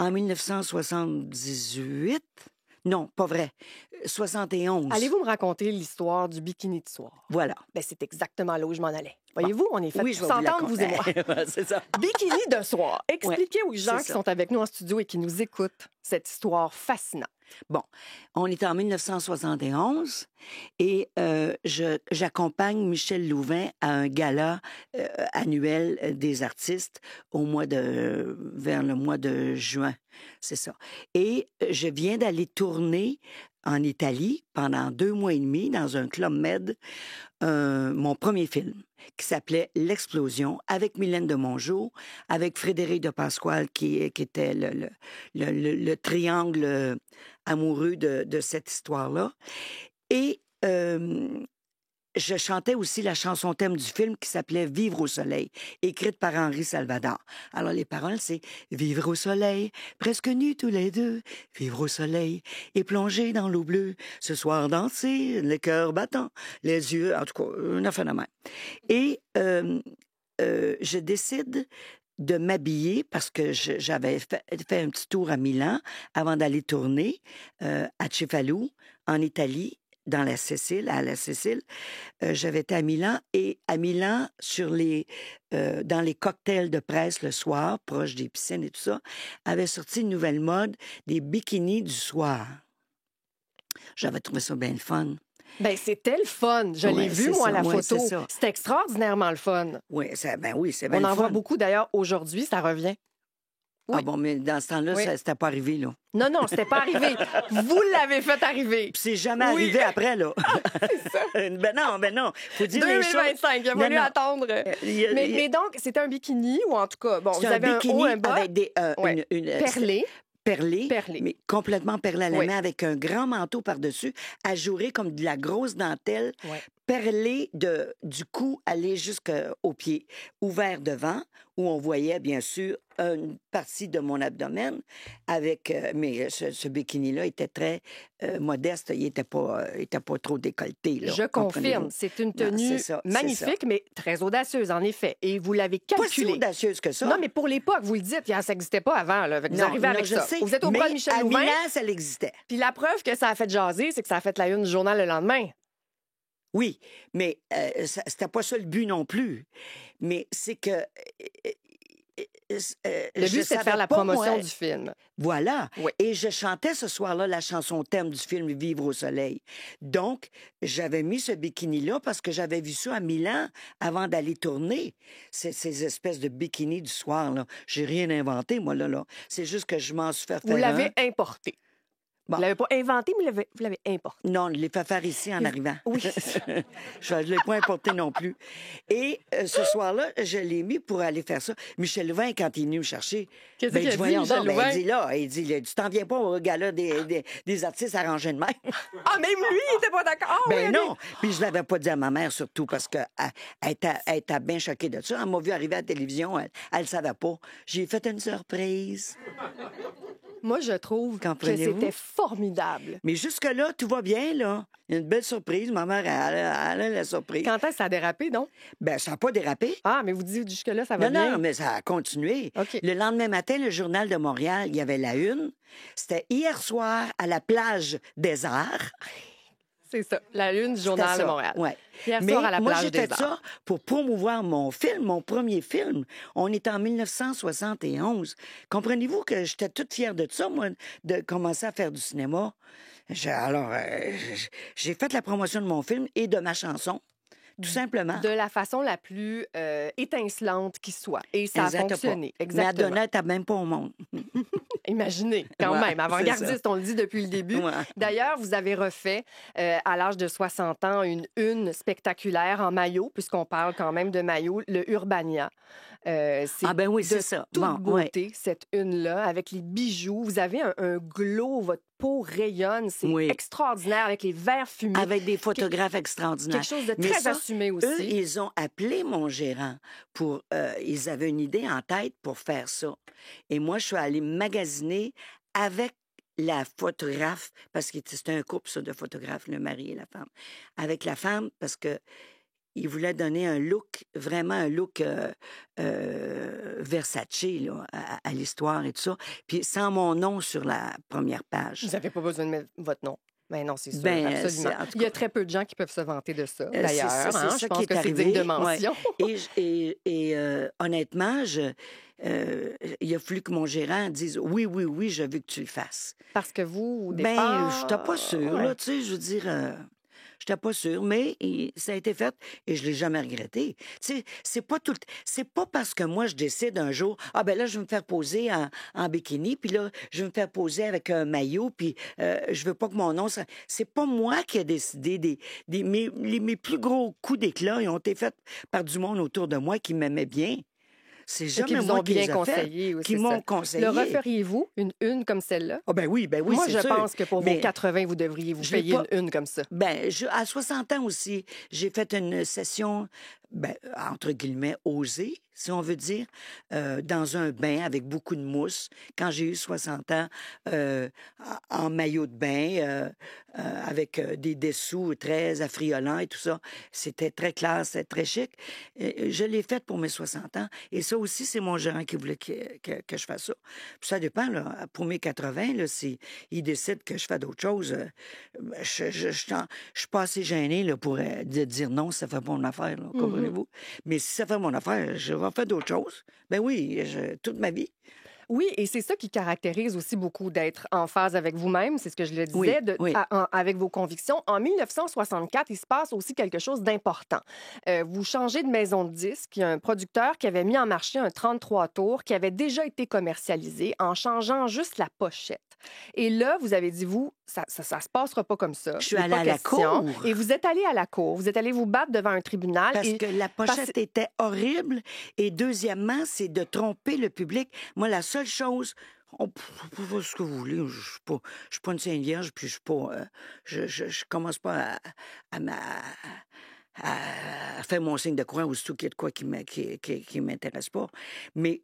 En 1978? Non, pas vrai. 71. Allez-vous me raconter l'histoire du bikini de soir? Voilà. Ben, c'est exactement là où je m'en allais. Voyez-vous, on est fait Oui, pour je vais vous la s'entendre, vous et moi. Ouais, c'est ça. Bikini de soir. Expliquez aux gens c'est qui ça. sont avec nous en studio et qui nous écoutent cette histoire fascinante. Bon, on est en 1971 et j'accompagne Michel Louvain à un gala annuel des artistes vers le mois de juin, c'est ça. Et je viens d'aller tourner en Italie pendant 2 mois et demi dans un Club Med, mon premier film qui s'appelait L'Explosion, avec Mylène de Mongeau, avec Frédéric de Pasquale qui était le triangle amoureux de cette histoire-là. Et je chantais aussi la chanson thème du film qui s'appelait Vivre au soleil, écrite par Henri Salvador. Alors, les paroles, c'est Vivre au soleil, presque nus tous les deux, vivre au soleil et plonger dans l'eau bleue. Ce soir, danser, le cœur battant, les yeux, en tout cas, un affaire de même. Et je décide de m'habiller parce que j'avais fait un petit tour à Milan avant d'aller tourner à Cefalù, en Italie, à la Sicile. J'avais été à Milan et à Milan, dans les cocktails de presse le soir, proche des piscines et tout ça, avait sorti une nouvelle mode, des bikinis du soir. J'avais trouvé ça bien le fun. Ben, c'était le fun. Je l'ai vu, moi, la photo. C'est extraordinairement le fun. Oui, c'est bien le fun. On en voit beaucoup, d'ailleurs, aujourd'hui, ça revient. Oui. Ah bon, mais dans ce temps-là, c'était pas arrivé, là. Non, c'était pas arrivé. Vous l'avez fait arriver. Puis c'est jamais arrivé après, là. C'est ça. Ben non. Faut dire 2025, il a fallu attendre. Mais donc, c'était un bikini, ou en tout cas, bon, vous avez un haut, un bas. Avec des... Perlé, mais complètement perlé à la main, avec un grand manteau par-dessus, ajouré comme de la grosse dentelle, perlé du cou aller jusqu'aux pieds, ouvert devant, où on voyait, bien sûr, une partie de mon abdomen, mais ce bikini-là était très modeste, il était pas trop décolleté. Là, je confirme, c'est une tenue magnifique, mais très audacieuse, en effet, et vous l'avez calculée. Pas si audacieuse que ça. Non, mais pour l'époque, vous le dites, ça n'existait pas avant, là, vous arrivez avec ça. Sais, vous êtes au bras de Michel Louvain. À Milan, ça l'existait. Puis la preuve que ça a fait jaser, c'est que ça a fait la une du journal le lendemain. Oui, mais c'était pas ça le but non plus. Mais c'est que... le but, c'est de faire la promotion du film. Voilà. Oui. Et je chantais ce soir-là la chanson thème du film Vivre au soleil. Donc, j'avais mis ce bikini-là parce que j'avais vu ça à Milan avant d'aller tourner. Ces espèces de bikinis du soir, là. J'ai rien inventé, moi, là. C'est juste que je m'en suis fait faire. Vous l'avez importé. Bon. Vous ne l'avez pas inventé, mais vous l'avez importé. Non, je l'ai fait faire ici en arrivant. Oui. Je ne l'ai pas importé non plus. Et ce soir-là, je l'ai mis pour aller faire ça. Michel Louvain, quand il est venu me chercher... Qu'est-ce qu'il a dit, Michel Louvain? Il dit, tu t'en viens pas au gala des artistes arrangés de même. Ah, même lui, il n'était pas d'accord. Non. Puis je l'avais pas dit à ma mère, surtout, parce qu'elle était bien choquée de ça. Elle m'a vu arriver à la télévision, elle ne savait pas. J'ai fait une surprise. Moi, je trouve que c'était formidable. Mais jusque-là, tout va bien, là. Il y a une belle surprise. Ma mère, elle a la surprise. Quand est-ce que ça a dérapé, non? Ben, ça n'a pas dérapé. Ah, mais vous dites jusque-là, ça va bien? Non, mais ça a continué. Okay. Le lendemain matin, le Journal de Montréal, il y avait la une. C'était hier soir à la plage des Arts. C'est ça, la une du Journal de Montréal. Ouais. Hier soir à la plage j'ai des fait ça pour promouvoir mon film, mon premier film. On est en 1971. Comprenez-vous que j'étais toute fière de ça, moi, de commencer à faire du cinéma. J'ai fait la promotion de mon film et de ma chanson. Tout simplement. De la façon la plus étincelante qui soit. Et ça a fonctionné. Exactement. Mais Madonna n'était même pas au monde. Imaginez, quand même. Avant-gardiste, on le dit depuis le début. Ouais. D'ailleurs, vous avez refait, à l'âge de 60 ans, une spectaculaire en maillot, puisqu'on parle quand même de maillot, le Urbania. C'est c'est ça. Toute beauté, cette une-là, avec les bijoux. Vous avez un glow, votre peau rayonne. C'est extraordinaire, avec les verres fumés. Avec des photographes extraordinaires. Quelque chose de très assumé aussi. Eux, ils ont appelé mon gérant pour... ils avaient une idée en tête pour faire ça. Et moi, je suis allée magasiner avec la photographe, parce que c'était un couple, ça, de photographes, le mari et la femme. Avec la femme, parce que il voulait donner un look, vraiment un look Versace là, à l'histoire et tout ça. Puis sans mon nom sur la première page. Vous n'avez pas besoin de mettre votre nom. Ben non, c'est sûr, Ben, absolument. en tout Il y a cas, très peu de gens qui peuvent se vanter de ça, c'est d'ailleurs. ça, c'est Hein? ça Je qui pense est que c'est digne arrivé. de Ouais. mention. Honnêtement, il a fallu que mon gérant dise oui, oui, oui, je veux que tu le fasses. Parce que vous, au Ben, départ... je n'étais pas sûre, ouais. là, tu sais, je veux dire, je n'étais pas sûre, mais ça a été fait et je ne l'ai jamais regretté. Tu sais, c'est pas parce que moi, je décide un jour, ah ben là, je vais me faire poser en bikini, puis là, je vais me faire poser avec un maillot, puis je veux pas que mon nom... C'est pas moi qui ai décidé. Mes plus gros coups d'éclat, ils ont été faits par du monde autour de moi qui m'aimait bien. C'est Qui jamais vous moi ont qui bien les ai conseillé. fait, Oui, qui c'est m'ont ça. conseillé. Le referiez-vous, une comme celle-là? Ah ben oui, Moi, c'est je sûr. pense que pour vos Mais 80, vous devriez vous je l'ai payer pas... une comme ça. Ben, à 60 ans aussi, j'ai fait une session, ben, entre guillemets, osée, si on veut dire, dans un bain avec beaucoup de mousse, quand j'ai eu 60 ans, en maillot de bain, avec des dessous très affriolants et tout ça. C'était très classe, c'était très chic. Je l'ai faite pour mes 60 ans. Et ça aussi, c'est mon gérant qui voulait que je fasse ça. Puis ça dépend, là. Pour mes 80, là, s'il décide que je fais d'autres choses, je suis pas assez gênée là, pour de dire non, ça fait pas mon affaire, là, comprenez-vous? Mais si ça fait mon affaire, je vais faire d'autres choses. Ben oui, toute ma vie. Oui, et c'est ça qui caractérise aussi beaucoup d'être en phase avec vous-même, c'est ce que je le Oui, disais, oui. avec vos convictions. En 1964, il se passe aussi quelque chose d'important. Vous changez de maison de disque. Il y a un producteur qui avait mis en marché un 33 tours qui avait déjà été commercialisé en changeant juste la pochette. Et là, vous avez dit, vous, ça se passera pas comme ça. Je suis Il est allée pas à la question. cour. Et vous êtes allé à la cour. Vous êtes allé vous battre devant un tribunal. Parce et... que la pochette était horrible. Et deuxièmement, c'est de tromper le public. Moi, la seule chose... On peut ce que vous voulez. Je suis pas une Sainte Vierge, puis je suis pas... je commence pas à faire mon signe de croix ou tout qu'il y a de quoi qui m'intéresse pas. Mais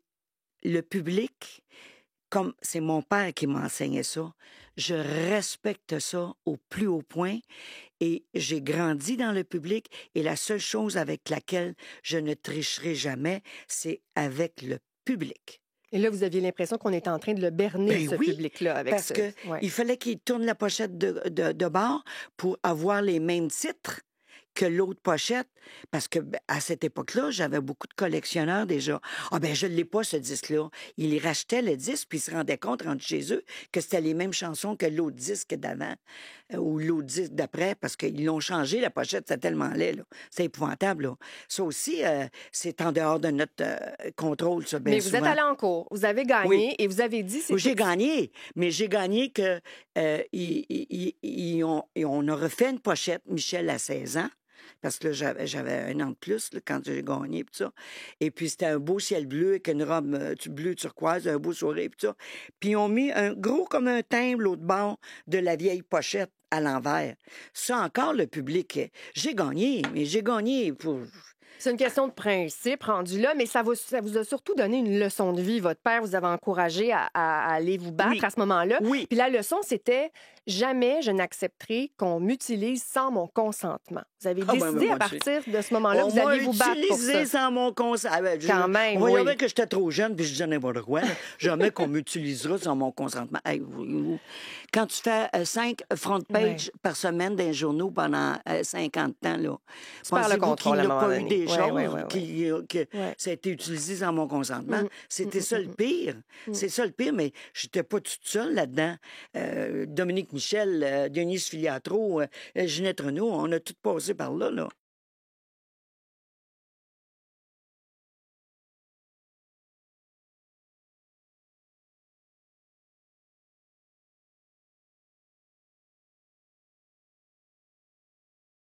le public... Comme c'est mon père qui m'enseignait ça, je respecte ça au plus haut point et j'ai grandi dans le public et la seule chose avec laquelle je ne tricherai jamais, c'est avec le public. Et là, vous aviez l'impression qu'on était en train de le berner, Ben ce oui, public-là. Avec parce que il fallait qu'il tourne la pochette de bord pour avoir les mêmes titres que l'autre pochette, parce que à cette époque-là, j'avais beaucoup de collectionneurs déjà. Ah ben je l'ai pas ce disque-là. Ils rachetaient le disque puis ils se rendaient compte rendu chez eux que c'était les mêmes chansons que l'autre disque d'avant ou l'autre disque d'après parce qu'ils l'ont changé la pochette, c'est tellement laid là. C'est épouvantable là. Ça aussi c'est en dehors de notre contrôle ça bien Mais vous souvent. êtes allé en cours, vous avez gagné Oui. et vous avez dit J'ai gagné, mais j'ai gagné que on a refait une pochette Michel à 16 ans. Parce que là, j'avais un an de plus là, quand j'ai gagné, puis ça. Et puis, c'était un beau ciel bleu avec une robe bleu turquoise, un beau sourire, puis ça. Puis, ils ont mis un gros comme un timbre l'autre bord de la vieille pochette à l'envers. Ça, encore, le public, j'ai gagné, mais j'ai gagné pour... C'est une question de principe rendu là, mais ça vous a surtout donné une leçon de vie. Votre père vous avait encouragé à aller vous battre à ce moment-là. Oui. Puis la leçon, c'était jamais je n'accepterai qu'on m'utilise sans mon consentement. Vous avez décidé à partir de ce moment-là que vous alliez vous battre pour ça. Utilisé sans mon consentement. Quand même, on voyait oui. bien que j'étais trop jeune, puis je disais n'importe quoi. Jamais qu'on m'utilisera sans mon consentement. Hey, quand tu fais 5 front pages par semaine dans les journaux pendant 50 ans, là, tu perds le contrôle à un moment pas eu donné. des choses que Ouais. ça a été utilisé sans mon consentement. C'était ça le pire. C'est ça le pire, mais j'étais pas toute seule là-dedans. Dominique Michel, Denise Filiatro, Ginette Renault, on a tout passé par là, là.